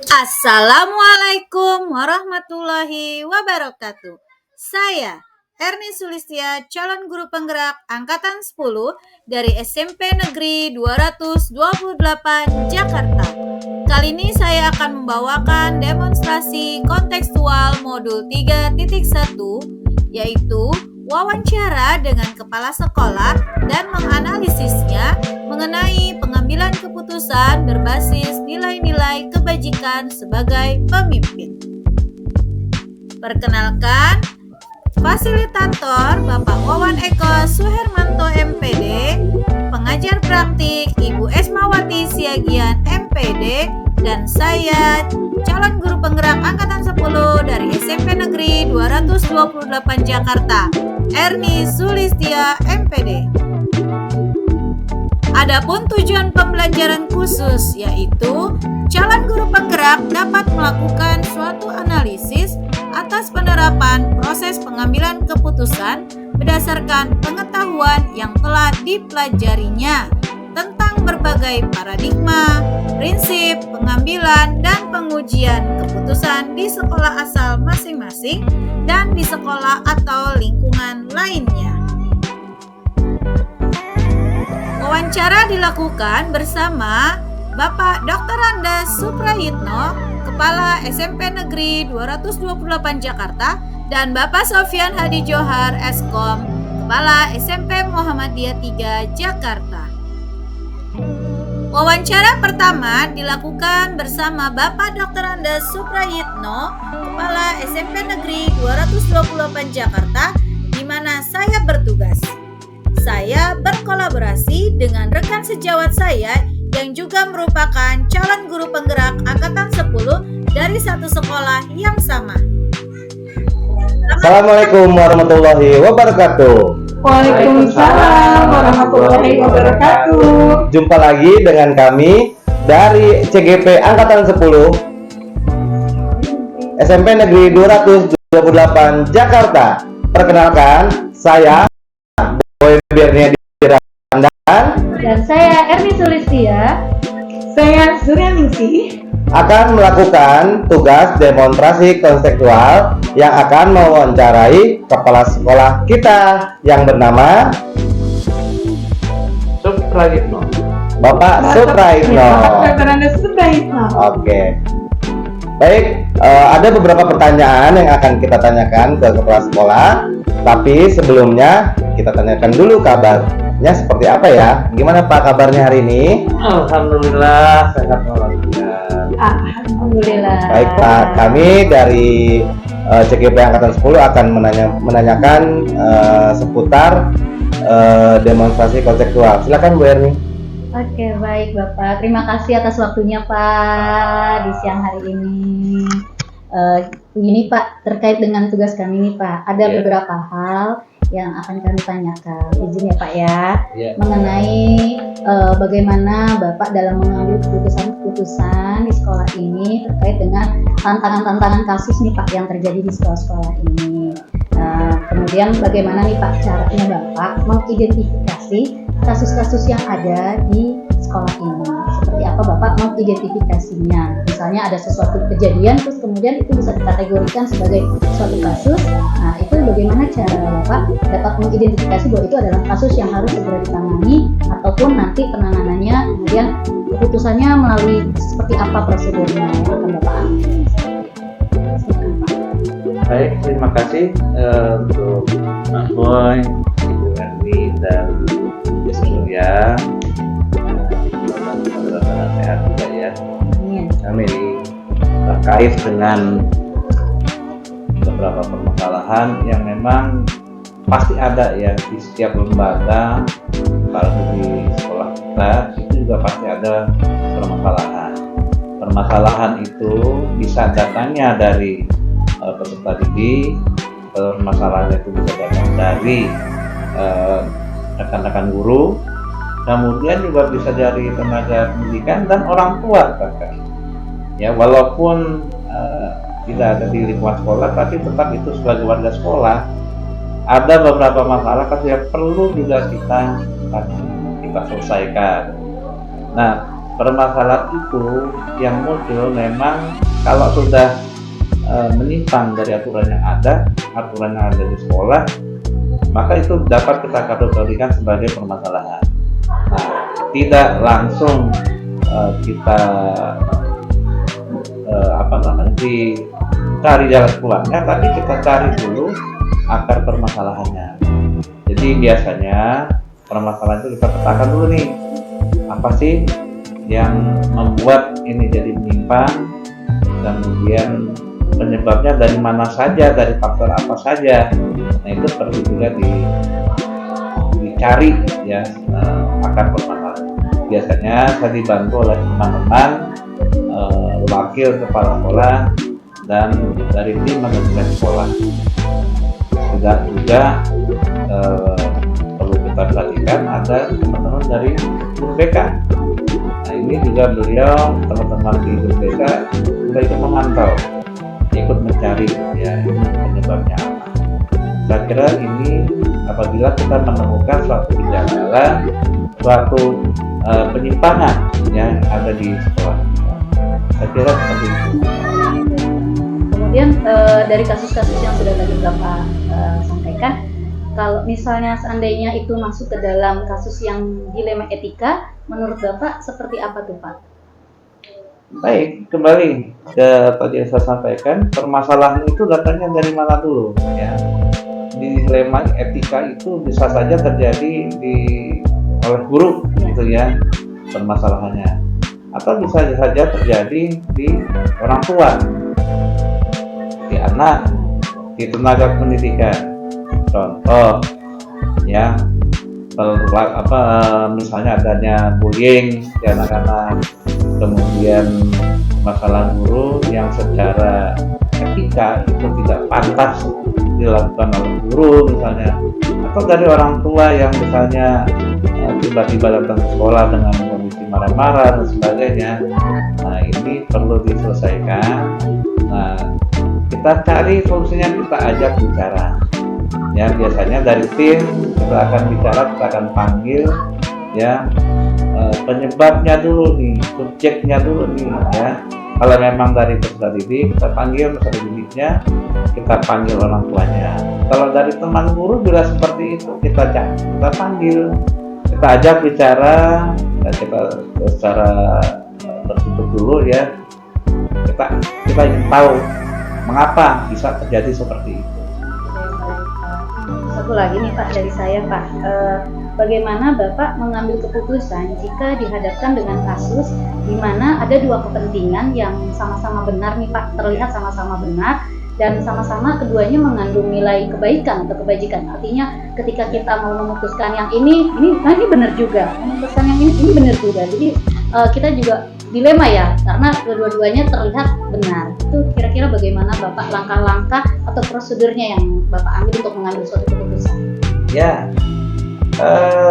Assalamualaikum warahmatullahi wabarakatuh. Saya Erni Sulistia, calon guru penggerak angkatan 10 dari SMP Negeri 228 Jakarta. Kali ini saya akan membawakan demonstrasi kontekstual modul 3.1, yaitu wawancara dengan kepala sekolah dan menganalisisnya mengenai pengambilan keputusan berbasis nilai-nilai kebajikan sebagai pemimpin. Perkenalkan, fasilitator Bapak Wawan Eko Suhermanto MPD, pengajar praktik Ibu Esmawati Siagian MPD, dan saya calon guru penggerak angkatan 10 dari SMP Negeri 228 Jakarta, Erni Sulistia MPD. Adapun tujuan pembelajaran khusus yaitu calon guru penggerak dapat melakukan suatu analisis atas penerapan proses pengambilan keputusan berdasarkan pengetahuan yang telah dipelajarinya tentang berbagai paradigma, prinsip, pengambilan, dan pengujian keputusan di sekolah asal masing-masing dan di sekolah atau lingkungan lainnya. Wawancara dilakukan bersama Bapak Dr. Andes Suprayitno, Kepala SMP Negeri 228 Jakarta, dan Bapak Sofyan Hadi Johar, Eskom, Kepala SMP Muhammadiyah 3 Jakarta. Wawancara pertama dilakukan bersama Bapak Dr. Andes Suprayitno, Kepala SMP Negeri 228 Jakarta, di mana saya bertugas. Saya berkolaborasi dengan rekan sejawat saya yang juga merupakan calon guru penggerak angkatan 10 dari satu sekolah yang sama. Assalamualaikum warahmatullahi wabarakatuh. Waalaikumsalam warahmatullahi wabarakatuh. Jumpa lagi dengan kami dari CGP Angkatan 10 SMP Negeri 228 Jakarta. Perkenalkan, saya Boy Birnia Dan saya Erni Sulistia. Saya Suryaningsih. akan melakukan tugas demonstrasi konseptual yang akan mewawancarai kepala sekolah kita yang bernama Suprayitno. Bapak Suprayitno. Dr. Andes Suprayitno. Oke. Baik, ada beberapa pertanyaan yang akan kita tanyakan ke kepala sekolah. Tapi sebelumnya kita tanyakan dulu kabarnya seperti apa ya. Gimana Pak kabarnya hari ini? Alhamdulillah sehat walafiat. Alhamdulillah. Baik Pak, kami dari CGP Angkatan 10 akan menanyakan seputar demonstrasi konseptual. Silakan Bu Erni. Oke, baik Bapak. Terima kasih atas waktunya Pak di siang hari ini. Begini Pak, terkait dengan tugas kami nih Pak, ada beberapa hal yang akan kami tanyakan. Izin ya Pak ya, mengenai bagaimana Bapak dalam mengambil keputusan-keputusan di sekolah ini terkait dengan tantangan-tantangan kasus nih Pak yang terjadi di sekolah-sekolah ini. Kemudian bagaimana nih Pak caranya Bapak mengidentifikasi kasus-kasus yang ada di sekolah ini, seperti apa Bapak mengidentifikasinya. Misalnya ada sesuatu kejadian terus kemudian itu bisa dikategorikan sebagai suatu kasus. Nah, itu bagaimana cara Bapak dapat mengidentifikasi bahwa itu adalah kasus yang harus segera ditangani ataupun nanti penanganannya kemudian keputusannya melalui seperti apa prosedurnya yang akan Bapak ambil. Baik, terima kasih untuk Mas Boy, Ibu Erni dan Bu Surya. Mudah-mudahan sehat juga ya. Amin. Terkait dengan beberapa permasalahan yang memang pasti ada ya di setiap lembaga, kalau di sekolah kita itu juga pasti ada permasalahan. Permasalahan itu bisa datangnya dari peserta didik, permasalahan itu bisa datang dari rekan-rekan guru, kemudian juga bisa dari tenaga pendidikan dan orang tua bahkan. Ya, walaupun tidak ada di lingkungan sekolah, tapi tetap itu sebagai warga sekolah ada beberapa masalah yang perlu juga kita selesaikan. Nah, permasalahan itu yang muncul memang kalau sudah menyimpang dari aturan yang ada di sekolah, maka itu dapat kita kategorikan sebagai permasalahan. Nah, tidak langsung kita cari jalan keluarnya, tapi kita cari dulu akar permasalahannya. Jadi biasanya permasalahan itu kita petakan dulu nih, apa sih yang membuat ini jadi menyimpang, kemudian penyebabnya dari mana saja, dari faktor apa saja. Nah, itu perlu juga dicari ya akar permasalahan. Biasanya saya dibantu oleh teman-teman, wakil kepala sekolah dan dari tim manajemen sekolah. Juga perlu kita perhatikan ada teman-teman dari guru BK. Nah, ini juga beliau, teman-teman di guru BK sudah ikut memantau, ikut mencari ya ini penyebabnya apa. Saya kira ini apabila kita menemukan suatu kejanggalan, suatu penyimpangan yang ada di sekolah, saya kira seperti itu. Kemudian dari kasus-kasus yang sudah tadi Bapak sampaikan, kalau misalnya seandainya itu masuk ke dalam kasus yang dilema etika, menurut Bapak seperti apa tuh Pak? Baik, kembali ke tadi yang saya sampaikan, permasalahan itu datangnya dari mana dulu ya. Dilema etika itu bisa saja terjadi oleh guru gitu ya permasalahannya, atau bisa saja terjadi di orang tua, di anak, di tenaga pendidikan. Contoh ya, misalnya adanya bullying di anak-anak, kemudian masalah guru yang secara etika itu tidak pantas dilakukan oleh guru misalnya, atau dari orang tua yang misalnya tiba-tiba datang ke sekolah dengan kondisi marah-marah dan sebagainya. Nah, ini perlu diselesaikan. Nah, kita cari solusinya, kita ajak bicara ya. Biasanya dari tim kita akan bicara, kita akan panggil ya penyebabnya dulu nih, subjeknya dulu nih ya. Kalau memang dari peserta didik, kita panggil peserta didiknya, kita panggil orang tuanya. Kalau dari teman guru juga seperti itu, kita panggil, kita ajak bicara, dan kita secara tertutup dulu ya. Kita ingin tahu mengapa bisa terjadi seperti itu. Satu lagi nih Pak dari saya Pak, bagaimana Bapak mengambil keputusan jika dihadapkan dengan kasus di mana ada dua kepentingan yang sama-sama benar nih Pak, terlihat sama-sama benar dan sama-sama keduanya mengandung nilai kebaikan atau kebajikan. Artinya ketika kita mau memutuskan yang ini benar juga, memutuskan yang ini benar juga. Jadi kita juga dilema ya, karena kedua-duanya terlihat benar. Itu kira-kira bagaimana Bapak langkah-langkah atau prosedurnya yang Bapak ambil untuk mengambil suatu keputusan? Ya,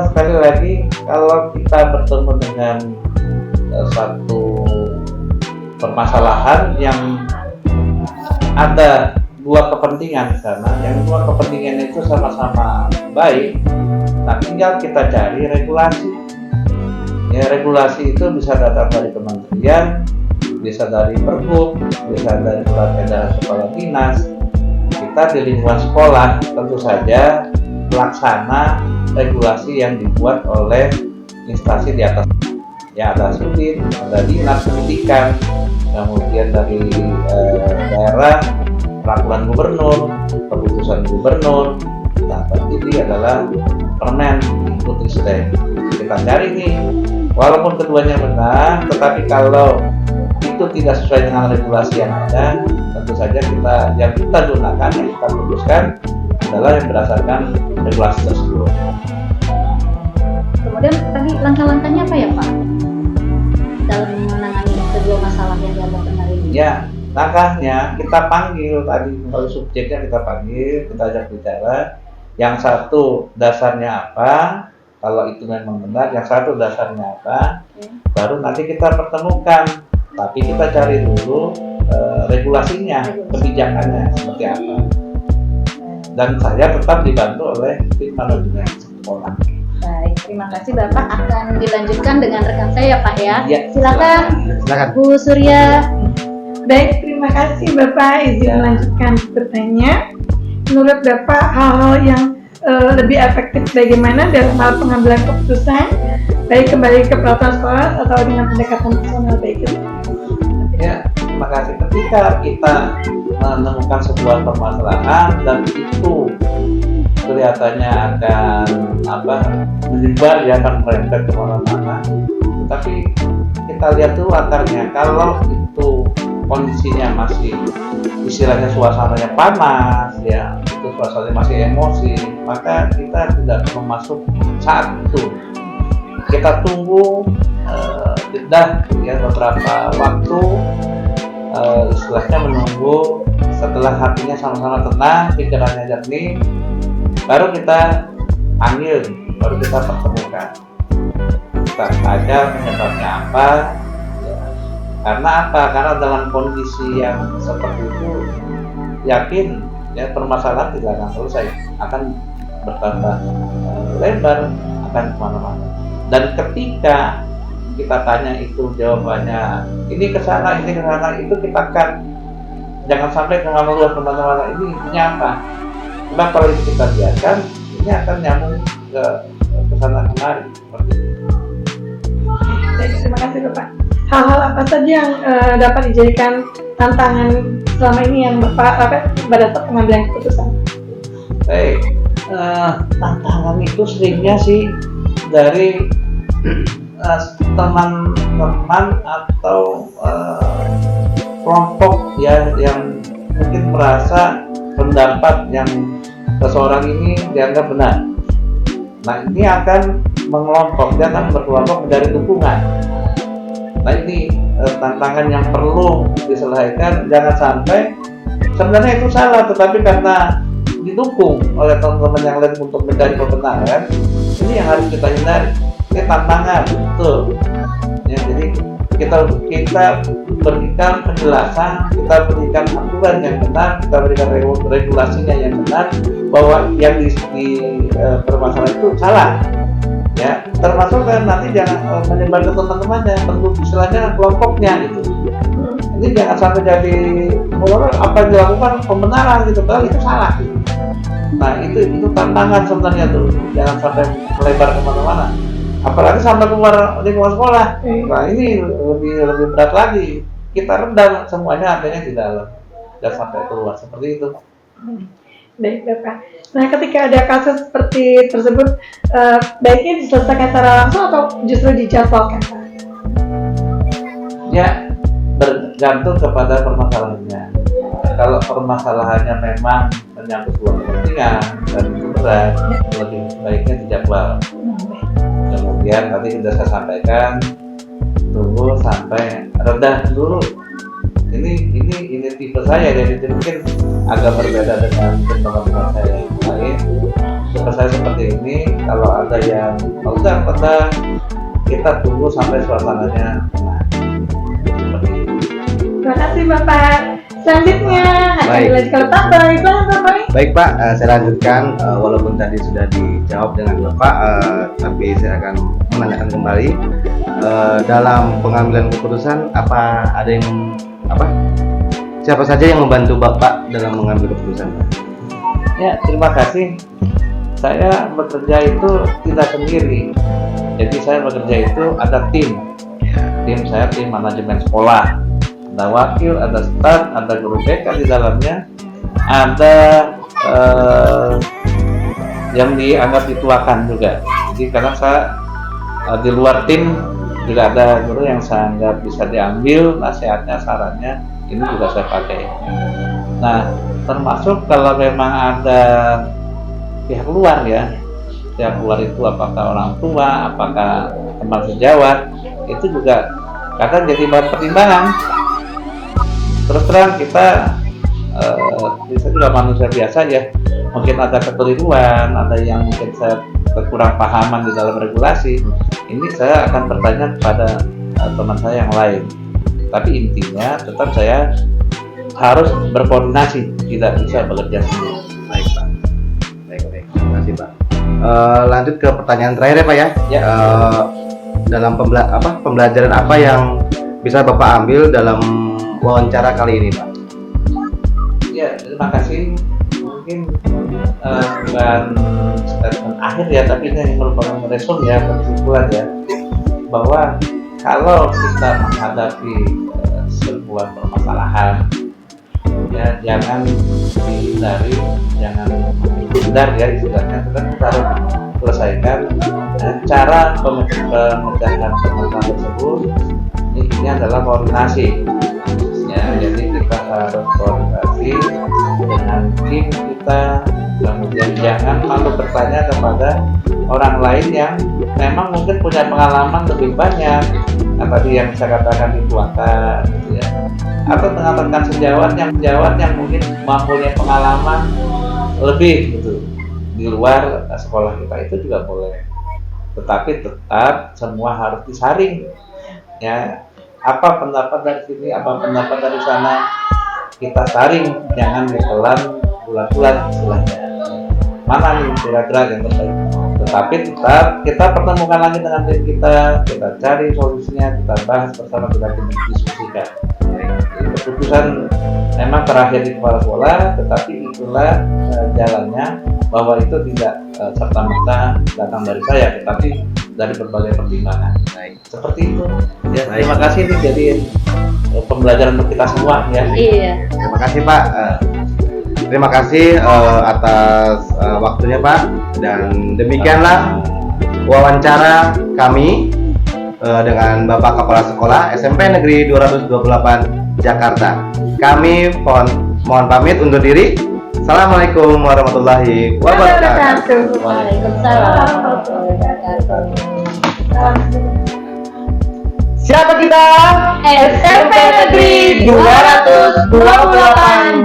sekali lagi kalau kita bertemu dengan satu permasalahan yang ada dua kepentingan di sana, yang dua kepentingan itu sama-sama baik, nah tinggal kita cari regulasi. Ya, regulasi itu bisa datang dari kementerian, bisa dari Pergub, bisa dari surat edaran kepala dinas. Kita di lingkungan sekolah tentu saja pelaksana regulasi yang dibuat oleh instansi di atas. Ya, ada Sudin, ada dinas pendidikan, kemudian dari daerah, peraturan gubernur, keputusan gubernur. Nah, ini adalah Permen Putristek. Kita cari nih, walaupun keduanya benar, tetapi kalau itu tidak sesuai dengan regulasi yang ada, tentu saja yang kita gunakan, yang kita putuskan adalah yang berdasarkan regulasi tersebut. Kemudian tadi langkah-langkahnya apa ya Pak dalam menangani kedua masalah yang dianggap benar ini? Ya, langkahnya kita panggil tadi, kalau subjeknya kita panggil, kita ajak bicara. Yang satu dasarnya apa? Kalau itu memang benar, yang satu dasarnya apa? Baru nanti kita pertemukan. Tapi kita cari dulu regulasinya, kebijakannya seperti apa. Dan saya tetap dibantu oleh tim manajemen sekolah. Baik. terima kasih Bapak. Akan dilanjutkan dengan rekan saya Pak ya. Ya, Silakan Silakan. Bu Surya. Baik, terima kasih Bapak. Izin melanjutkan bertanya. Menurut Bapak, hal-hal yang lebih efektif bagaimana dalam hal pengambilan keputusan, baik kembali ke peraturan sekolah atau dengan pendekatan personal baik itu? Ya, terima kasih. Ketika kita menemukan sebuah permasalahan dan itu kelihatannya akan menyebar, ya akan merembet kemana-mana. Tapi kita lihat dulu akarnya. Kalau itu kondisinya masih istilahnya suasananya panas, ya itu suasananya masih emosi, maka kita tidak perlu masuk saat itu. Kita tunggu jeda ya beberapa waktu, istilahnya menunggu setelah hatinya sama-sama tenang, pikirannya jernih, baru kita panggil, baru kita pertemukan, kita tanya penyebabnya apa. Karena apa? Karena dalam kondisi yang seperti itu, yakin ya permasalahan tidak akan selesai, akan bertambah lebar, akan kemana-mana. Dan ketika kita tanya itu jawabannya ini ke sana, itu kita akan jangan sampai kemana-mana. Ini intinya apa? Karena kalau itu kita biarkan, ini akan nyambung ke sana kemari seperti itu. Baik, terima kasih Bapak. Hal-hal apa saja yang dapat dijadikan tantangan selama ini yang Bapak pada saat pengambilan keputusan? Baik, tantangan itu seringnya sih dari teman-teman atau kelompok ya yang mungkin merasa pendapat yang seseorang ini dianggap benar. Nah, ini akan mengelompok, dia akan berkelompok mencari dukungan. Nah, ini tantangan yang perlu diselesaikan. Jangan sampai sebenarnya itu salah, tetapi karena didukung oleh teman-teman yang lain untuk mencari kebenaran, ini yang harus kita hindari. Ini tantangan, betul. Ya, jadi kita berikan penjelasan, kita berikan aturan yang benar, kita berikan regulasinya yang benar, bahwa yang di permasalahan itu salah. Ya, termasuk kan nanti jangan menyebar ke teman-temannya, bentuk istilahnya kelompoknya gitu. Ini jangan sampai jadi apa yang dilakukan pembenaran gitu, padahal itu salah. Gitu. Nah, itu tantangan sebenarnya tuh, jangan sampai melebar kemana-mana. Apalagi sampai keluar lingkungan sekolah. Nah, ini lebih berat lagi. Kita redam semuanya adanya di dalam, jangan sampai keluar seperti itu. Baik Bapak. Nah, ketika ada kasus seperti tersebut, baiknya diselesaikan secara langsung atau justru dijadwalkan, Pak? Ya, bergantung kepada permasalahannya. Kalau permasalahannya memang menyangkut sebuah kepentingan dan itu berat, lebih baiknya dijadwal. Kemudian tadi sudah saya sampaikan, tunggu sampai reda dulu. Ini tipe saya, jadi mungkin agak berbeda dengan teman-teman saya yang lain. Tipe saya seperti ini. Kalau ada yang udah kita tunggu sampai suasananya tenang. Seperti itu. Terima kasih Bapak. Selanjutnya akan Baik. dilanjutkan Bapak. Silakan Bapak. Baik Pak, saya lanjutkan. Walaupun tadi sudah dijawab dengan Bapak, tapi saya akan menanyakan kembali. Dalam pengambilan keputusan, siapa saja yang membantu Bapak dalam mengambil keputusan, Pak? Ya, terima kasih. Saya bekerja itu tidak sendiri. Jadi saya bekerja itu ada tim. Tim saya tim manajemen sekolah. Ada wakil, ada staf, ada guru BK di dalamnya. Ada yang dianggap dituakan juga. Jadi karena saya di luar tim juga ada guru yang saya anggap bisa diambil nasihatnya, sarannya, ini juga saya pakai. Nah, termasuk kalau memang ada pihak luar ya, pihak luar itu apakah orang tua, apakah teman sejawat, itu juga kadang jadi bahan pertimbangan. Terus terang kita juga manusia biasa ya, mungkin ada kekeliruan, ada yang mungkin saya kurang pahaman di dalam regulasi. Ini saya akan bertanya kepada teman saya yang lain. Tapi intinya tetap saya harus berkoordinasi, tidak bisa bekerja sendiri. Baik Pak. Baik. Terima kasih Pak. Lanjut ke pertanyaan terakhir ya Pak ya. Ya. Dalam pembelajaran apa yang bisa Bapak ambil dalam wawancara kali ini Pak? Ya, terima kasih. Mungkin bukan statement akhir ya, tapi ini merupakan respon ya, kesimpulan ya, bahwa kalau kita menghadapi sebuah permasalahan, ya jangan dihindari, jangan menghindar ya istilahnya, tetapi kita harus selesaikan. Cara pemecahan permasalahan tersebut ini adalah koordinasi. Ya, jadi kita harus koordinasi dengan tim kita, kemudian jangan malu bertanya kepada orang lain yang memang mungkin punya pengalaman lebih banyak. Tadi yang saya katakan dituakan, gitu ya. Atau tengah-tengah sejawat yang mungkin mempunyai pengalaman lebih gitu di luar sekolah kita, itu juga boleh. Tetapi tetap semua harus disaring. Ya, apa pendapat dari sini, apa pendapat dari sana, kita saring, jangan ditelan bulat-bulat istilahnya. Mana nih kira-kira yang terbaik? Tetapi tetap kita pertemukan lagi dengan tim kita cari solusinya, kita bahas bersama, kita diskusikan. Jadi keputusan memang terakhir di kepala sekolah, tetapi itulah jalannya, bahwa itu tidak serta-merta datang dari saya, tetapi dari berbagai pertimbangan. Seperti itu. Ya, terima kasih nih, jadi pembelajaran untuk kita semua ya. Iya. Terima kasih Pak. Terima kasih atas waktunya Pak, dan demikianlah wawancara kami dengan Bapak Kepala Sekolah SMP Negeri 228 Jakarta. Kami mohon pamit undur diri. Assalamualaikum warahmatullahi wabarakatuh. Waalaikumsalam warahmatullahi wabarakatuh. Siapa kita? SMP Negeri 228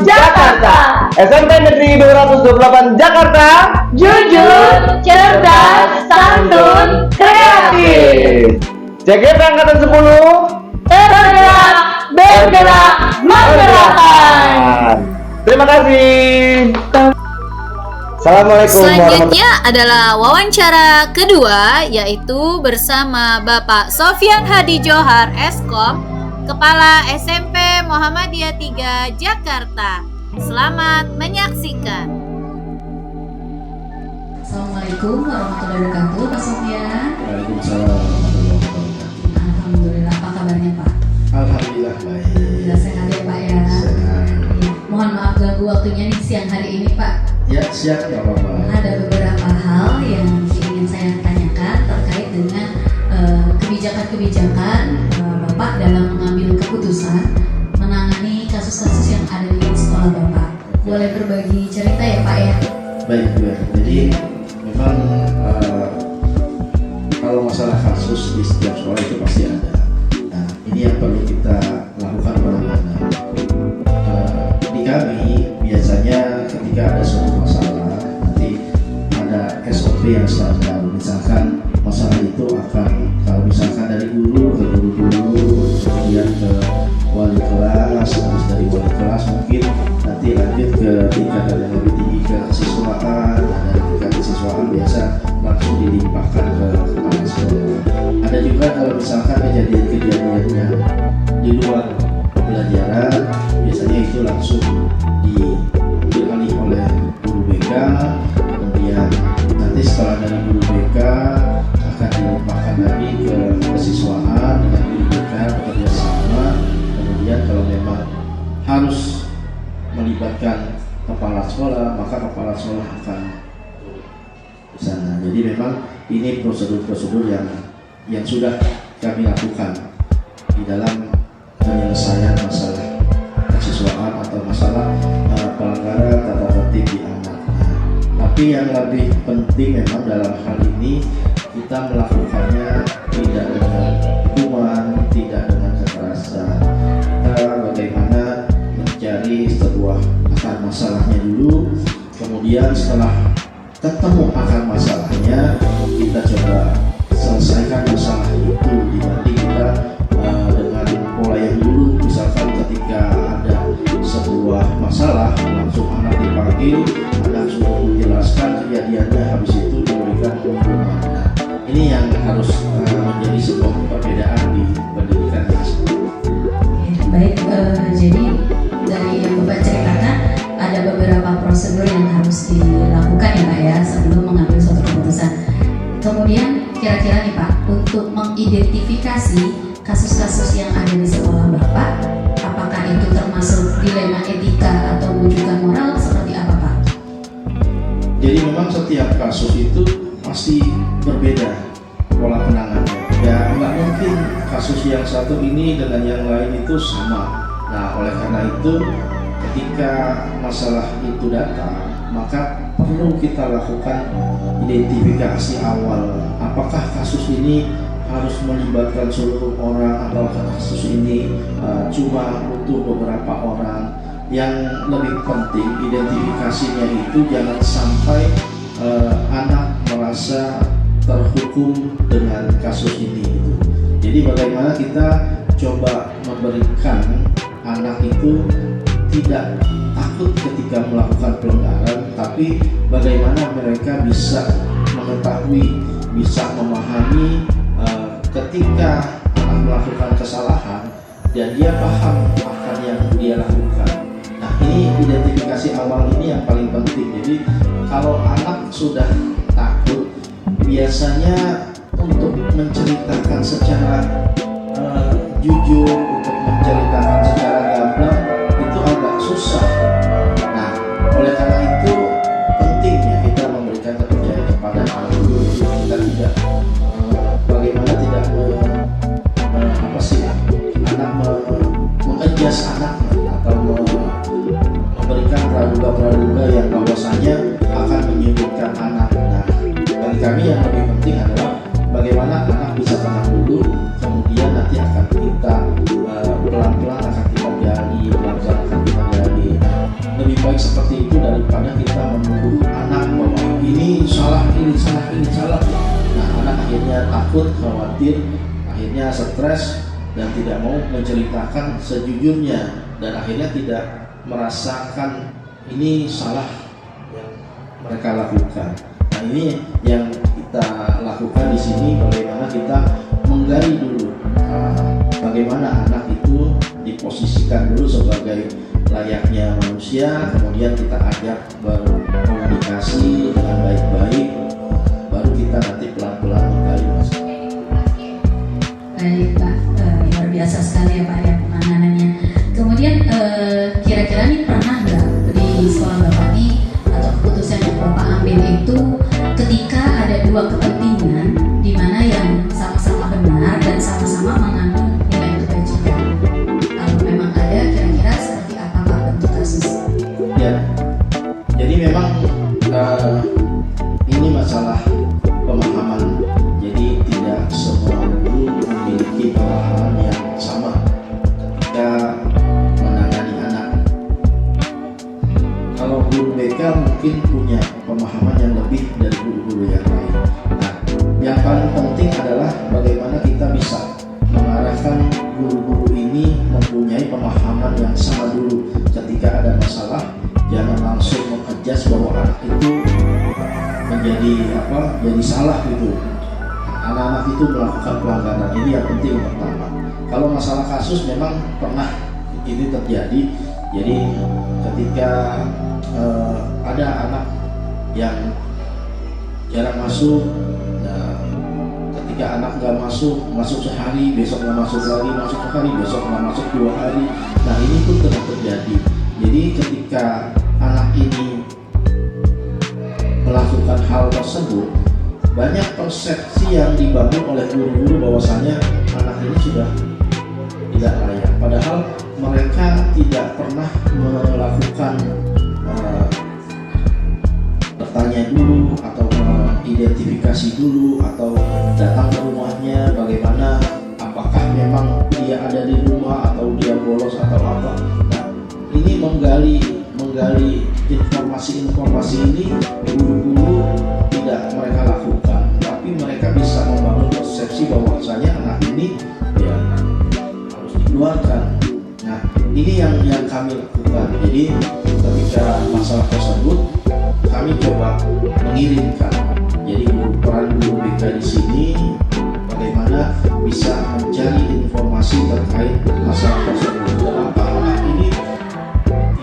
Jakarta. SMP Negeri 228 Jakarta. Jujur, cerdas, santun, kreatif. JGP Angkatan 10. Tergerak, bergerak, menggerakkan. Terima kasih. Assalamualaikum Selanjutnya adalah wawancara kedua, yaitu bersama Bapak Sofyan Hadi Johar Eskom, Kepala SMP Muhammadiyah 3 Jakarta. Selamat menyaksikan. Assalamualaikum warahmatullahi wabarakatuh, Pak Sofyan. Waalaikumsalam warahmatullahi wabarakatuh. Alhamdulillah, apa kabarnya Pak? Alhamdulillah baik. Alhamdulillah sehat ya Pak ya. Sehat. Mohon maaf ganggu waktunya nih siang hari ini Pak. Ya siap nggak apa-apa. Ada beberapa hal yang ingin saya tanyakan terkait dengan kebijakan-kebijakan Bapak dalam mengambil keputusan menangani kasus-kasus yang ada di sekolah Bapak. Boleh berbagi cerita ya Pak ya? Baik. Jadi memang kalau masalah kasus di setiap sekolah itu pasti ada. Nah ini yang perlu kita lakukan penanganan. Di kami biasanya ketika ada suatu masalah nanti ada SOP yang standar. Misalkan masalah itu akan, kalau misalkan dari guru ke guru, kemudian ke wali kelas, habis dari wali kelas mungkin nanti lanjut ke tingkatan yang lebih tinggi ke kesiswaan. Dan dari tingkat kesiswaan biasa langsung dilimpahkan ke kepala sekolah. Ada juga kalau misalkan kejadian-kejadian yang di luar pembelajaran, biasanya itu langsung diambil alih oleh guru BK, kemudian nanti setelah dari guru BK akan dilimpahkan lagi ke kesiswaan dengan guru BK bekerja sama. Kemudian kalau memang harus melibatkan kepala sekolah, maka kepala sekolah akan di sana. Jadi memang ini prosedur-prosedur yang sudah kami lakukan di dalam penyelesaian masalah kesiswaan atau masalah pelanggaran tata tertib di anak. Tapi yang lebih penting memang dalam hal ini kita melakukannya tidak dengan hukuman, tidak dengan kekerasan. Kita bagaimana mencari sebuah akar masalahnya dulu, kemudian setelah ketemu akar masalahnya kita coba selesaikan masalah itu, dibanding kita dengan pola yang dulu. Misalkan ketika ada sebuah masalah langsung anak dipanggil, anak suruh menjelaskan kejadiannya, habis itu mengidentifikasi kasus-kasus yang ada di sekolah Bapak? Apakah itu termasuk dilema etika atau rujukan moral seperti apa Pak? Jadi memang setiap kasus itu pasti berbeda pola penanganannya. Ya nggak mungkin kasus yang satu ini dengan yang lain itu sama. Nah oleh karena itu ketika masalah itu datang, maka perlu kita lakukan identifikasi awal. Apakah kasus ini harus melibatkan seluruh orang atau kasus ini cuma butuh beberapa orang? Yang lebih penting identifikasinya itu jangan sampai anak merasa terhukum dengan kasus ini. Jadi bagaimana kita coba memberikan anak itu tidak takut ketika melakukan pelanggaran, tapi bagaimana mereka bisa mengetahui, bisa memahami ketika anak melakukan kesalahan dan dia paham akan yang dia lakukan. Nah ini identifikasi awal ini yang paling penting. Jadi kalau anak sudah takut, biasanya untuk menceritakan secara jujur, untuk menceritakan secara gamblang itu agak susah. Nah oleh karena itu pentingnya kita memberikan kepercayaan kepada anak dulu. Kita tidak bagaimana tidak anak mengejas anak atau memberikan praduga-praduga yang bahwasanya akan menyudutkan anak. Nah, bagi kami yang lebih penting adalah bagaimana anak bisa tenang dulu, kemudian nanti akan kita pelan-pelan akan kita gali, pelan-pelan akan kita gali. Lebih baik seperti itu daripada kita menuduh anak bahwa ini salah, ini salah, ini salah. Nah, anak akhirnya takut, khawatir, akhirnya stres dan tidak mau menceritakan sejujurnya dan akhirnya tidak merasakan ini salah yang mereka lakukan. Nah ini yang kita lakukan di sini, bagaimana kita menggali dulu bagaimana anak itu diposisikan dulu sebagai layaknya manusia, kemudian kita ajak berkomunikasi dengan baik-baik, baru kita nanti pelan-pelan menggali masalah. Baik Pak, luar biasa sekali ya Pak ya penanganannya. Kemudian kira-kira nih pernah nggak di sekolah Bapak nih atau keputusan yang Bapak ambil itu ketika ada dua kepentingan di mana yang sama-sama benar dan sama-sama mengandung nilai kebajikan? Kalau memang ada, kira-kira seperti apa Pak bentuk kasusnya? Ya, jadi memang ini masalah pemahaman. Jadi tidak semua guru memiliki pemahaman yang sama ketika menangani anak. Kalau guru BK mungkin punya pemahaman yang lebih dari guru-guru yang lain. Nah, yang paling penting adalah bagaimana kita bisa mengarahkan guru-guru ini mempunyai pemahaman yang sama dulu. Ketika ada masalah, jangan langsung mengejas bahwa anak itu menjadi jadi salah gitu. Anak-anak itu melakukan pelanggaran, ini yang penting pertama. Kalau masalah kasus memang pernah ini terjadi. Jadi ketika ada anak yang jarang masuk, ketika anak nggak masuk sehari, besok nggak masuk lagi, masuk sehari, besok nggak masuk 2 hari. Nah ini pun pernah terjadi. Jadi ketika anak ini melakukan hal tersebut, banyak persepsi yang dibangun oleh guru-guru bahwasanya anak ini sudah tidak layak. Padahal mereka tidak pernah melakukan bertanya dulu atau mengidentifikasi dulu atau datang ke rumahnya bagaimana, apakah memang dia ada di rumah atau dia bolos atau apa. Nah ini menggali informasi ini guru-guru tidak mereka lakukan, tapi mereka bisa membangun persepsi bahwasanya anak ini ya harus dikeluarkan. Nah ini yang kami lakukan. Jadi ketika masalah tersebut kami coba mengirimkan. Jadi peran guru BK di sini bagaimana bisa mencari informasi terkait masalah tersebut. Kenapa anak ini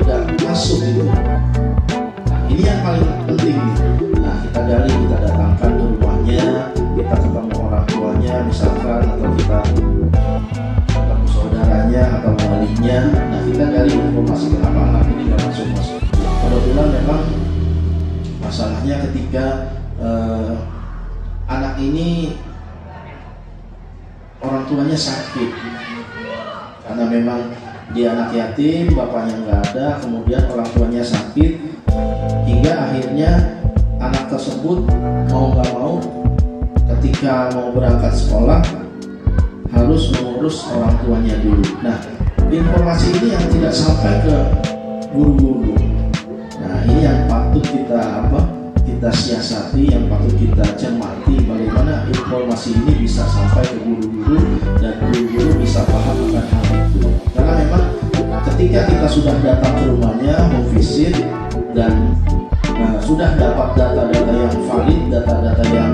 tidak masuk gitu? Nah ini yang paling penting. Nah kita gali, kita datangkan ke rumahnya, kita ketemu orang tuanya misalkan atau bayinya. Nah, kita gali informasi kenapa anak ini nggak masuk. Kebetulan memang masalahnya ketika anak ini orang tuanya sakit, karena memang dia anak yatim, bapaknya nggak ada, kemudian orang tuanya sakit, hingga akhirnya anak tersebut mau nggak mau ketika mau berangkat sekolah harus mengurus orang tuanya dulu. Nah, informasi ini yang tidak sampai ke guru-guru. Nah, ini yang patut kita siasati, yang patut kita cermati, bagaimana informasi ini bisa sampai ke guru-guru dan guru-guru bisa paham akan hal itu. Karena memang ketika kita sudah datang ke rumahnya, memvisit dan sudah dapat data-data yang valid, data-data yang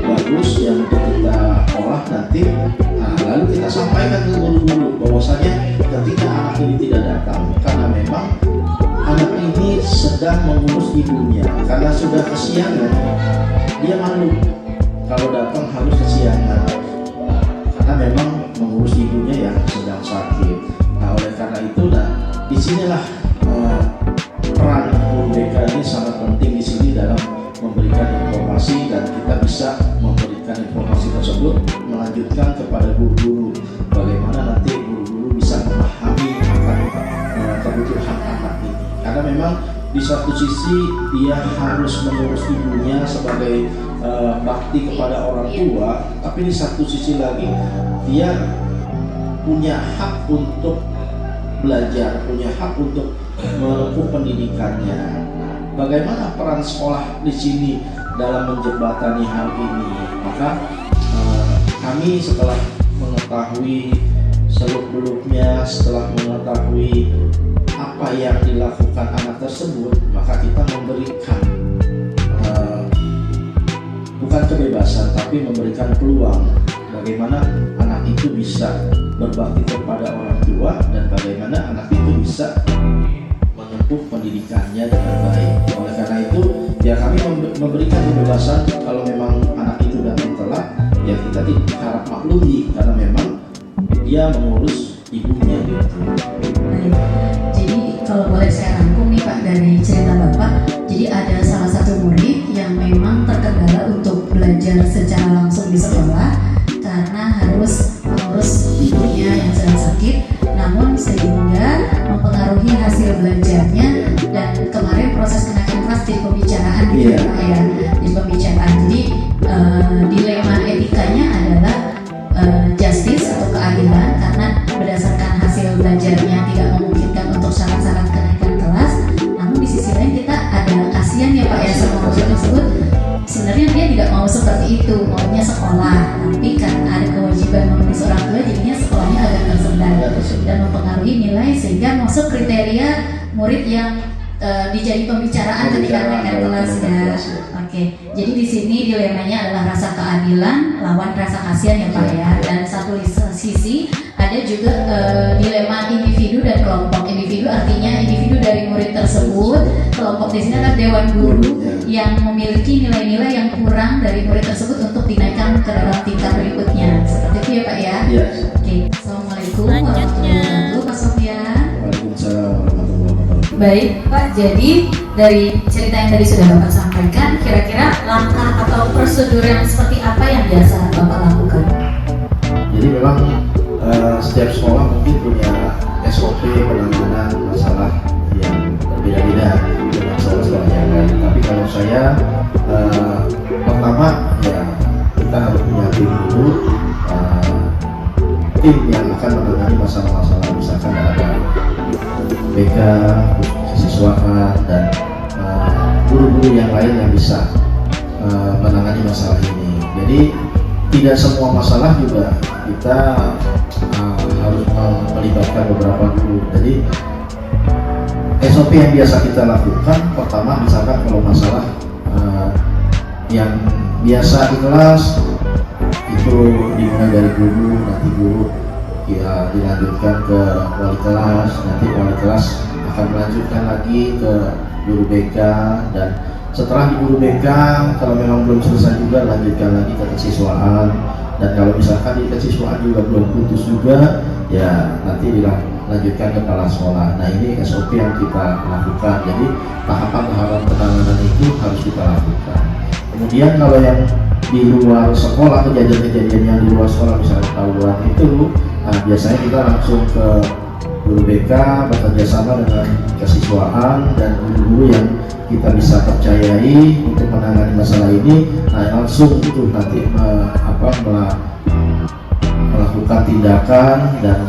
bagus yang untuk kita olah nanti, lalu kita sampaikan ke guru-guru bahwasanya ketika anak ini tidak datang karena memang anak ini sedang mengurus ibunya, karena sudah kesiangan, dia malu kalau datang harus kesiangan karena memang mengurus ibunya yang sedang sakit. Nah, oleh karena itu, disinilah peran guru BK ini sangat penting di sini dalam memberikan informasi, dan kita bisa memberikan informasi tersebut melanjutkan kepada guru-guru, bagaimana nanti guru-guru bisa memahami akan kebutuhan anak ini. Karena memang di satu sisi dia harus mengurus ibunya sebagai bakti kepada orang tua, tapi di satu sisi lagi dia punya hak untuk belajar, punya hak untuk menempuh pendidikannya. Bagaimana peran sekolah di sini dalam menjembatani hal ini? Maka kami setelah mengetahui seluk-beluknya, setelah mengetahui apa yang dilakukan anak tersebut, maka kita memberikan bukan kebebasan, tapi memberikan peluang bagaimana anak itu bisa berbakti kepada orang tua dan bagaimana anak itu bisa menempuh pendidikannya dengan baik. Oleh karena itu, ya kami memberikan kebebasan. Kalau memang anak itu datang telat, ya kita tidak harap maklumi karena memang dia mengurus ibunya gitu. Baik. Jadi kalau boleh saya rangkum nih Pak dari cerita Bapak, jadi ada salah satu murid yang memang terkendala untuk belajar secara langsung di sekolah karena harus mengurus ibunya yang sedang sakit, namun sehingga mempengaruhi hasil belajarnya, dan kemarin proses kenaikan kelas di pembicaraan gitu Pak ya, di pembicaraan. Jadi dilema etikanya adalah justice atau keadilan, karena berdasarkan hasil belajarnya tidak memungkinkan untuk syarat-syarat kenaikan kelas, namun di sisi lain kita ada kasihan ya Pak ya sama murid tersebut. Sebenarnya dia tidak mau seperti itu, maunya sekolah, tapi karena ada kewajiban menulis orang tua, jadinya sekolahnya agak tersendat dan mempengaruhi nilai, sehingga masuk kriteria murid yang dijadi pembicaraan ketika naikkan kelas ya. Oke, jadi di sini dilemanya adalah rasa keadilan lawan rasa kasihan ya Pak ya. Dan satu sisi ada juga dilema individu dan kelompok. Individu artinya individu dari murid tersebut, kelompok di sini adalah dewan guru yang memiliki nilai-nilai yang kurang dari murid tersebut untuk dinaikkan ke dalam tingkat berikutnya. Seperti itu ya Pak ya. Oke, assalamualaikum warahmatullahi wabarakatuh Pak Sofyan. Waalaikumsalam warahmatullahi wabarakatuh. Baik Pak, jadi dari cerita yang tadi sudah Bapak sampaikan, kira-kira langkah atau prosedur yang seperti apa yang biasa Bapak lakukan? Jadi memang setiap sekolah mungkin punya SOP penanganan masalah yang berbeda-beda dengan sekolah yang lain. Tapi kalau saya pertama ya kita harus punya tim dulu, tim yang akan menangani masalah-masalah, misalkan ada BK, siswaan dan guru-guru yang lain yang bisa menangani masalah ini. Jadi tidak semua masalah juga kita harus melibatkan beberapa guru. Jadi SOP yang biasa kita lakukan, pertama misalkan kalau masalah yang biasa di kelas itu dimulai dari guru, nanti guru ya dilanjutkan ke wali kelas, nanti wali kelas akan melanjutkan lagi ke guru BK, dan setelah di guru BK kalau memang belum selesai juga lanjutkan lagi ke kesiswaan, Dan kalau misalkan di kesiswaan juga belum putus juga, ya nanti dilanjutkan ke kepala sekolah. Nah ini SOP yang kita lakukan. Jadi tahapan-tahapan penanganan itu harus kita lakukan. Kemudian kalau yang di luar sekolah, kejadian-kejadian yang di luar sekolah misalnya tawuran itu, nah biasanya kita langsung ke guru BK bekerja sama dengan kesiswaan dan guru-guru yang kita bisa percayai untuk menangani masalah ini. Nah langsung itu nanti melakukan tindakan, dan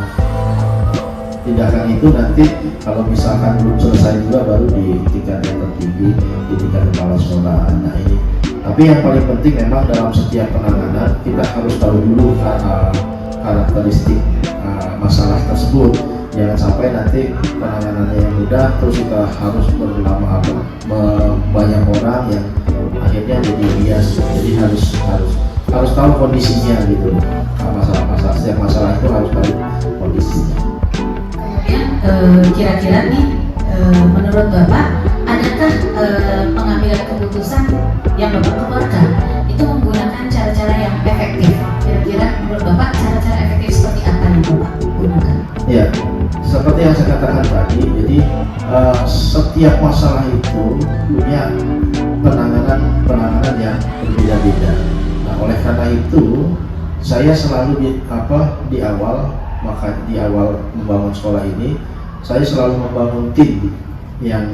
tindakan itu nanti kalau misalkan belum selesai juga baru di tingkat yang tertinggi, di tingkat kepala sekolah. Nah ini, tapi yang paling penting memang dalam setiap penanganan kita harus tahu dulu karakteristik masalah tersebut. Jangan sampai nanti penanganannya yang mudah terus kita harus berlama banyak orang yang akhirnya jadi bias. Jadi harus tahu kondisinya gitu. Setiap masalah itu harus tahu kondisinya. Kemudian kira-kira nih menurut Bapak, adakah pengambilan keputusan yang Bapak keluarkan itu menggunakan cara-cara yang efektif? Kira-kira menurut Bapak cara-cara efektif seperti apa yang Bapak gunakan? Ya, seperti yang saya katakan tadi, jadi setiap masalah itu punya penanganan yang berbeda-beda. Nah, oleh karena itu saya selalu di awal membangun sekolah ini, saya selalu membangun tim yang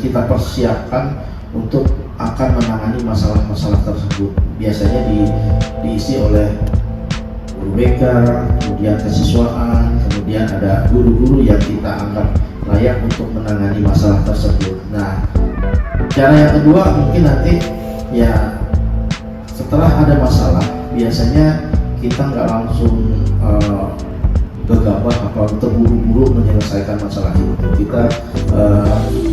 kita persiapkan untuk akan menangani masalah-masalah tersebut. Biasanya diisi oleh guru BK, kemudian kesiswaan, kemudian ada guru-guru yang kita anggap layak untuk menangani masalah tersebut. Nah, cara yang kedua mungkin nanti ya setelah ada masalah, biasanya kita nggak langsung gegabah atau terburu-buru menyelesaikan masalah itu. Kita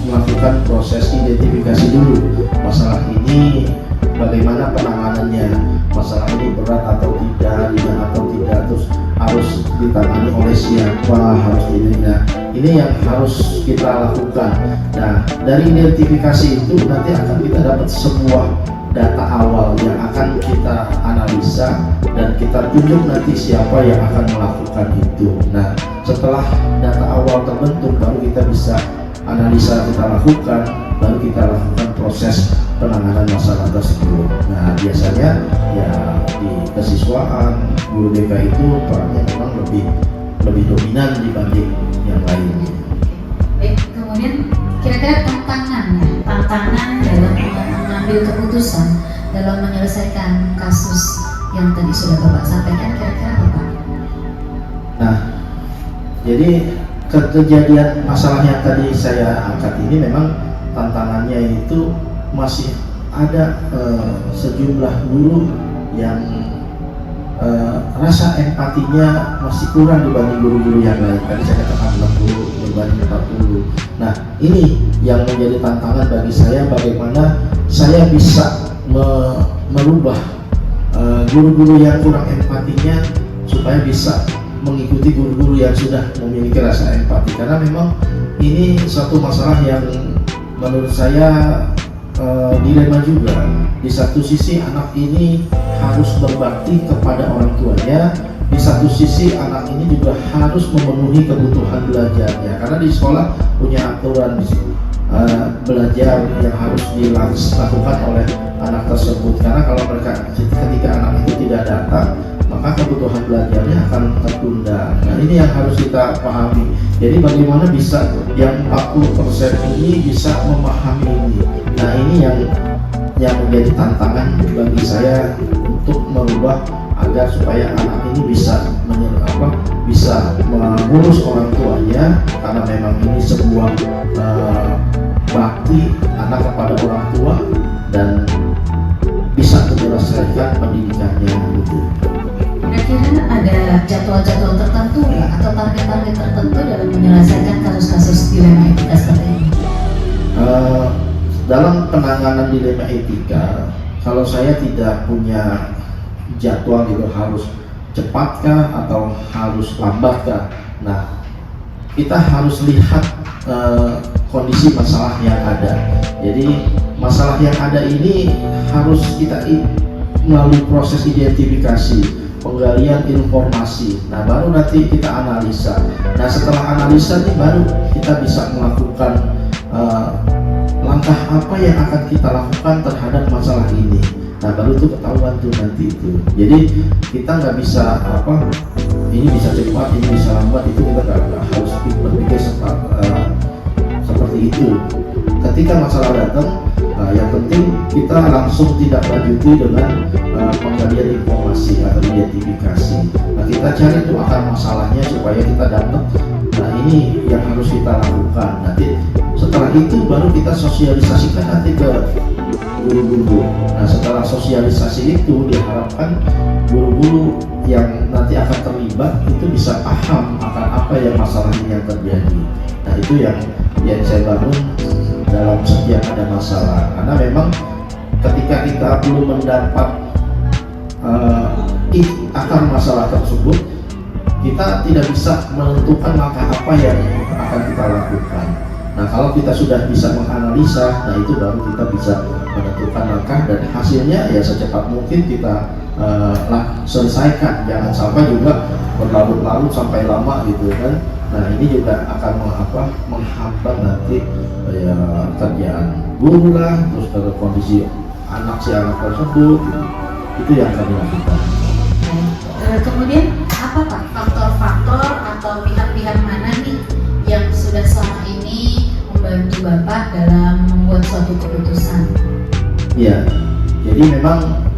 melakukan proses identifikasi dulu. Masalah ini bagaimana penanganannya, masalah ini berat atau tidak, ringan atau tidak, terus harus ditangani oleh siapa, harus ini yang harus kita lakukan. Nah, dari identifikasi itu nanti akan kita dapat sebuah data awal yang akan kita analisa dan kita tunjuk nanti siapa yang akan melakukan itu. Nah, setelah data awal terbentuk, baru kita bisa analisa kita lakukan, baru kita lakukan proses penanganan masalah tersebut. Nah, biasanya ya di kesiswaan guru BK itu perannya memang lebih dominan dibanding yang lainnya. Baik, kemudian kira-kira tantangan dalam mengambil keputusan dalam menyelesaikan kasus yang tadi sudah Bapak sampaikan, kira-kira apa? Nah, jadi kejadian masalah yang tadi saya angkat ini memang tantangannya itu masih ada sejumlah guru yang rasa empatinya masih kurang dibanding guru-guru yang lain. Tadi saya katakan 60 berbanding 40. Nah, ini yang menjadi tantangan bagi saya, bagaimana saya bisa merubah guru-guru yang kurang empatinya supaya bisa mengikuti guru-guru yang sudah memiliki rasa empati. Karena memang ini suatu masalah yang menurut saya dilema juga. Di satu sisi anak ini harus berbakti kepada orang tuanya, di satu sisi anak ini juga harus memenuhi kebutuhan belajarnya, karena di sekolah punya aturan belajar yang harus dilakukan oleh anak tersebut. Karena kalau ketika anak itu tidak datang, maka kebutuhan belajarnya akan tertunda. Nah, ini yang harus kita pahami. Jadi bagaimana bisa yang 40% ini bisa memahami ini. Nah, ini yang menjadi tantangan bagi saya untuk merubah agar supaya anak ini bisa mengurus orang tuanya, karena memang ini sebuah bakti anak kepada orang tua dan bisa menyelesaikan pendidikannya gitu. Kira-kira ada jadwal-jadwal tertentu atau target-target tertentu dalam menyelesaikan kasus-kasus dilema etika seperti ini? Dalam penanganan dilema etika, kalau saya tidak punya jadwal itu harus cepatkah atau harus lambatkah. Nah, kita harus lihat kondisi masalah yang ada. Jadi masalah yang ada ini harus kita melalui proses identifikasi. penggalian informasi. Nah, baru nanti kita analisa. Nah, setelah analisa ini baru kita bisa melakukan langkah apa yang akan kita lakukan terhadap masalah ini. Nah, baru itu ketahuan tuh nanti itu. Jadi kita nggak bisa ini bisa cepat, ini bisa lambat, itu kita nggak harus berpikir seperti itu. Ketika masalah datang, yang penting kita langsung tidak lanjuti dengan penggalian informasi atau identifikasi. Nah, kita cari tuh akar masalahnya supaya kita dapat. Nah, ini yang harus kita lakukan. Nanti setelah itu baru kita sosialisasikan nanti ke guru-guru. Nah, setelah sosialisasi itu diharapkan guru-guru yang nanti akan terlibat itu bisa paham akan apa yang masalahnya yang terjadi. Nah, itu yang saya bangun dalam setiap ada masalah, karena memang ketika kita belum mendapat akar masalah tersebut, kita tidak bisa menentukan langkah apa yang akan kita lakukan. Nah, kalau kita sudah bisa menganalisa, nah itu baru kita bisa menentukan langkah, dan hasilnya ya secepat mungkin kita selesaikan. Jangan sampai juga berlarut-larut sampai lama gitu kan. Nah, ini juga akan menghambat nanti ya kerjaan guru lah, terus ke kondisi anak tersebut gitu. Itu yang kami lakukan. Kemudian apa Pak faktor-faktor atau pihak-pihak mana nih yang sudah selama ini membantu Bapak dalam membuat suatu keputusan? Ya, jadi memang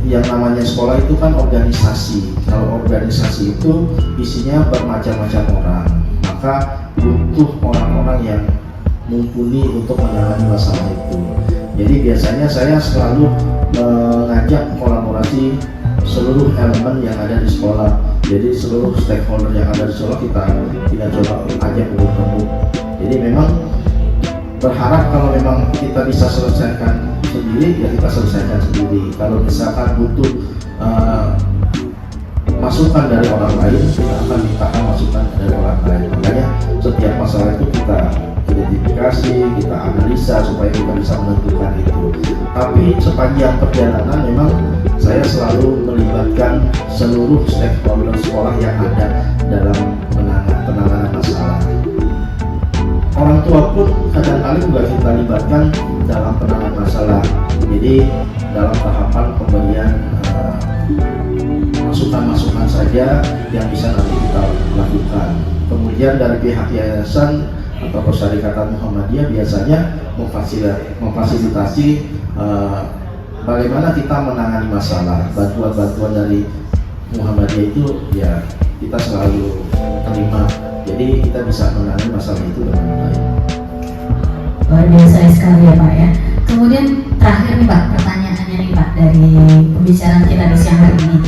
yang namanya sekolah itu kan organisasi. Kalau organisasi itu isinya bermacam-macam orang, maka butuh orang-orang yang mumpuni untuk menangani masalah itu. Jadi biasanya saya selalu mengajak kolaborasi seluruh elemen yang ada di sekolah. Jadi seluruh stakeholder yang ada di sekolah kita coba ajak bertemu. Jadi memang berharap kalau memang kita bisa selesaikan sendiri, ya kita selesaikan sendiri. Kalau misalkan butuh masukan dari orang lain, kita akan mintakan masukan dari orang lain. Makanya setiap masalah itu kita identifikasi, kita analisa supaya kita bisa menentukan itu. Tapi sepanjang perjalanan memang saya selalu melibatkan seluruh stakeholder sekolah yang ada dalam penanganan masalah. Orang tua pun kadang-kadang juga kita libatkan dalam penanganan masalah. Jadi dalam tahapan pemberian masukan-masukan saja yang bisa nanti kita lakukan. Kemudian dari pihak yayasan atau Persyarikatan Muhammadiyah biasanya memfasilitasi bagaimana kita menangani masalah. Bantuan-bantuan dari Muhammadiyah itu ya kita selalu terima. Jadi kita bisa menangani masalah itu dengan baik. Luar biasa sekali ya Pak ya. Kemudian terakhir nih Pak, pertanyaannya nih Pak dari pembicaraan kita di siang hari ini.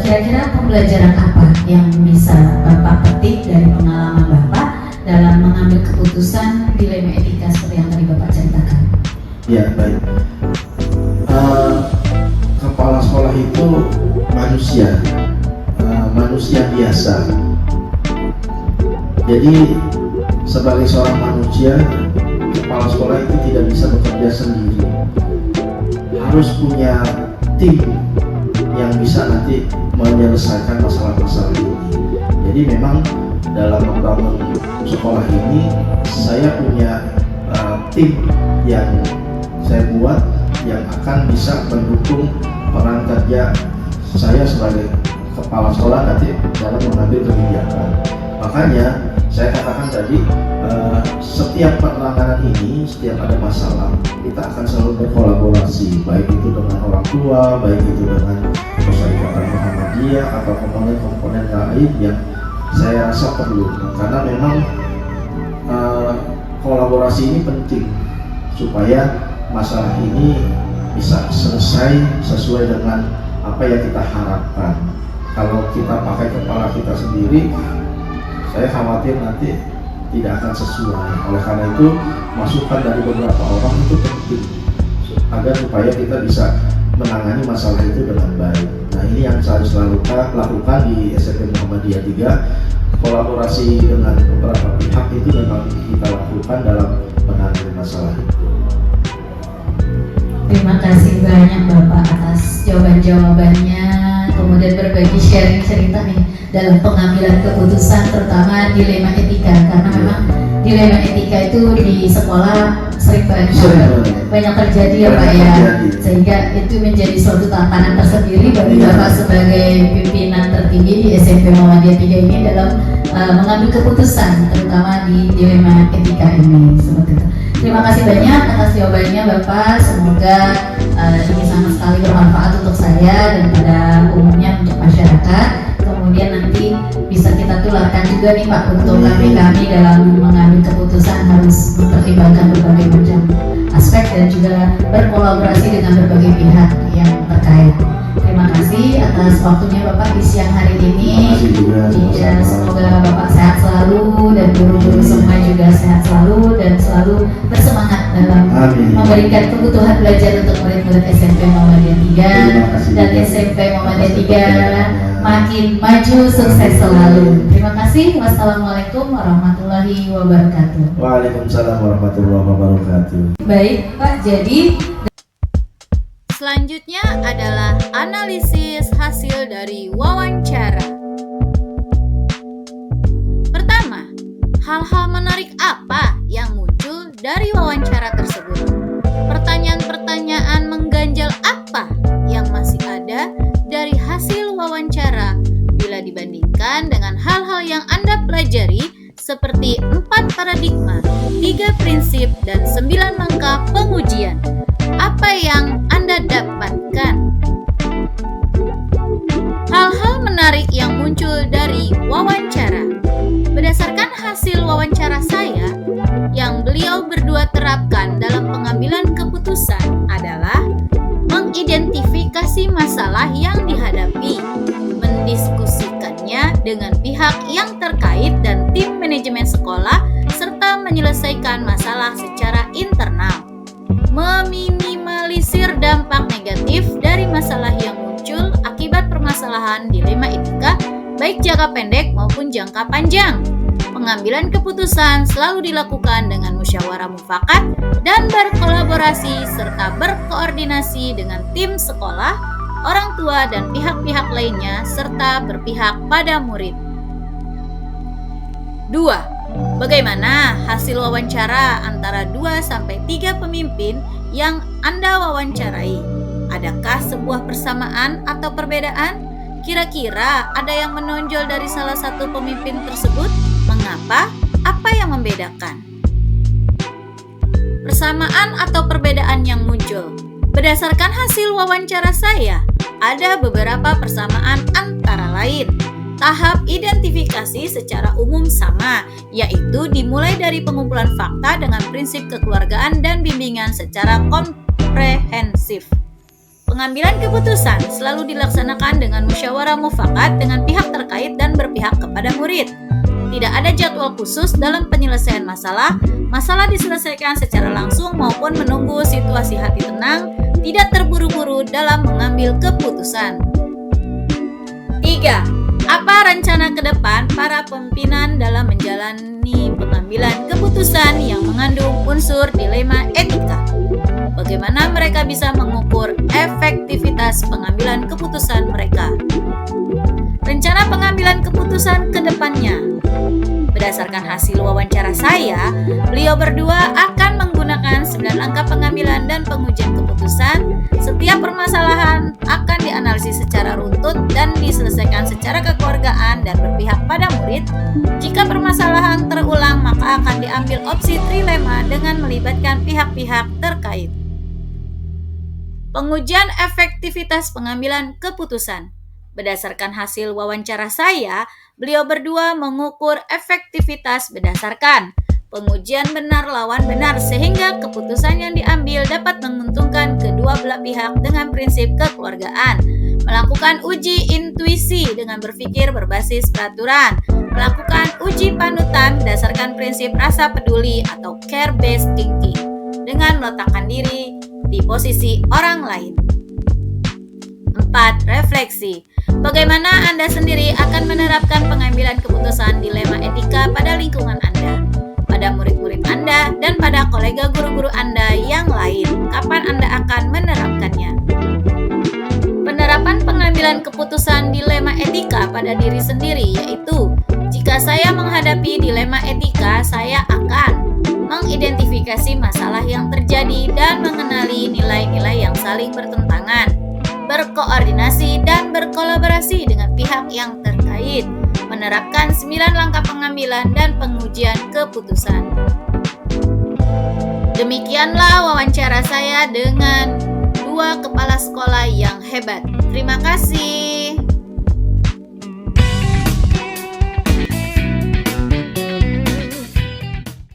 Kira-kira pembelajaran apa yang bisa Bapak petik dari pengalaman Bapak dalam mengambil keputusan dilema etika seperti yang tadi Bapak ceritakan? Ya, baik. Kepala sekolah itu manusia biasa. Jadi sebagai seorang manusia, kepala sekolah itu tidak bisa bekerja sendiri. Harus punya tim yang bisa nanti menyelesaikan masalah-masalah ini. Jadi memang dalam membangun sekolah ini saya punya tim yang saya buat yang akan bisa mendukung peran kerja saya sebagai kepala sekolah nanti dalam mengambil kebijakan. Makanya saya katakan tadi setiap penanganan ini, setiap ada masalah kita akan selalu berkolaborasi, baik itu dengan orang tua, baik itu dengan Persyarikatan Muhammadiyah atau komponen-komponen lain yang saya rasa perlu, karena memang kolaborasi ini penting supaya masalah ini bisa selesai sesuai dengan apa yang kita harapkan. Kalau kita pakai kepala kita sendiri, saya khawatir nanti tidak akan sesuai. Oleh karena itu, masukan dari beberapa orang itu penting agar supaya kita bisa menangani masalah itu dengan baik. Nah, ini yang saya selalu lakukan di SMP Muhammadiyah 3. Kolaborasi dengan beberapa pihak itu memang kita lakukan dalam menangani masalah itu. Terima kasih banyak Bapak atas jawaban-jawabannya kemudian berbagi sharing cerita nih dalam pengambilan keputusan, terutama dilema etika, karena memang dilema etika itu di sekolah sering banyak terjadi ya Pak ya, sehingga itu menjadi suatu tantangan tersendiri bagi Bapak sebagai pimpinan tertinggi di SMP Muhammadiyah 3 ini dalam mengambil keputusan, terutama di dilema etika ini, seperti itu. Terima kasih banyak atas jawabannya Bapak, semoga ini sama sekali bermanfaat untuk saya dan pada umumnya untuk masyarakat. Kemudian nanti bisa kita tularkan juga nih Pak untuk kami dalam mengambil keputusan harus mempertimbangkan berbagai macam aspek dan juga berkolaborasi dengan berbagai pihak yang terkait. Terima kasih atas waktunya Bapak di siang hari ini. Ya, semoga Bapak sehat selalu dan guru-guru semua juga sehat selalu dan selalu bersemangat dalam memberikan kebutuhan belajar untuk murid-murid SMP Muhammadiyah 3 dan SMP Muhammadiyah 3 makin maju, sukses selalu. Terima kasih. Wassalamualaikum warahmatullahi wabarakatuh. Waalaikumsalam warahmatullahi wabarakatuh. Baik Pak, jadi Selanjutnya adalah analisis hasil dari wawancara. Pertama, hal-hal menarik apa yang muncul dari wawancara tersebut? Pertanyaan-pertanyaan mengganjal apa yang masih ada dari hasil wawancara bila dibandingkan dengan hal-hal yang Anda pelajari seperti 4 paradigma, 3 prinsip, dan 9 langkah pengujian? Apa yang Anda dapatkan? Hal-hal menarik yang muncul dari wawancara. Berdasarkan hasil wawancara saya, yang beliau berdua terapkan dalam pengambilan keputusan adalah mengidentifikasi masalah yang dihadapi, mendiskusikannya dengan pihak yang terkait dan tim manajemen sekolah, serta menyelesaikan masalah secara internal. Meminimalisir dampak negatif dari masalah yang muncul akibat permasalahan dilema etika, baik jangka pendek maupun jangka panjang. Pengambilan keputusan selalu dilakukan dengan musyawarah mufakat dan berkolaborasi serta berkoordinasi dengan tim sekolah, orang tua, dan pihak-pihak lainnya, serta berpihak pada murid. 2. Bagaimana hasil wawancara antara 2-3 pemimpin yang Anda wawancarai? Adakah sebuah persamaan atau perbedaan? Kira-kira ada yang menonjol dari salah satu pemimpin tersebut? Mengapa? Apa yang membedakan? Persamaan atau perbedaan yang muncul. Berdasarkan hasil wawancara saya, ada beberapa persamaan antara lain. Tahap identifikasi secara umum sama, yaitu dimulai dari pengumpulan fakta dengan prinsip kekeluargaan dan bimbingan secara komprehensif. Pengambilan keputusan selalu dilaksanakan dengan musyawarah mufakat dengan pihak terkait dan berpihak kepada murid. Tidak ada jadwal khusus dalam penyelesaian masalah. Masalah diselesaikan secara langsung maupun menunggu situasi hati tenang, tidak terburu-buru dalam mengambil keputusan. 3. Apa rencana ke depan para pimpinan dalam menjalani pengambilan keputusan yang mengandung unsur dilema etika? Bagaimana mereka bisa mengukur efektivitas pengambilan keputusan mereka? Rencana pengambilan keputusan ke depannya. Berdasarkan hasil wawancara saya, beliau berdua akan menggunakan 9 langkah pengambilan dan pengujian keputusan. Setiap permasalahan akan dianalisis secara runtut dan diselesaikan secara kekeluargaan dan berpihak pada murid. Jika permasalahan terulang, maka akan diambil opsi trilema dengan melibatkan pihak-pihak terkait. Pengujian efektivitas pengambilan keputusan. Berdasarkan hasil wawancara saya, beliau berdua mengukur efektivitas berdasarkan pengujian benar lawan benar sehingga keputusan yang diambil dapat menguntungkan kedua belah pihak dengan prinsip kekeluargaan. Melakukan uji intuisi dengan berpikir berbasis peraturan. Melakukan uji panutan berdasarkan prinsip rasa peduli atau care-based thinking dengan meletakkan diri di posisi orang lain. 4. Refleksi. Bagaimana Anda sendiri akan menerapkan pengambilan keputusan dilema etika pada lingkungan Anda, pada murid-murid Anda, dan pada kolega guru-guru Anda yang lain? Kapan Anda akan menerapkannya? Penerapan pengambilan pengambilan keputusan dilema etika pada diri sendiri, yaitu jika saya menghadapi dilema etika, saya akan mengidentifikasi masalah yang terjadi dan mengenali nilai-nilai yang saling bertentangan, berkoordinasi dan berkolaborasi dengan pihak yang terkait, menerapkan 9 langkah pengambilan dan pengujian keputusan. Demikianlah wawancara saya dengan 2 kepala sekolah yang hebat. Terima kasih.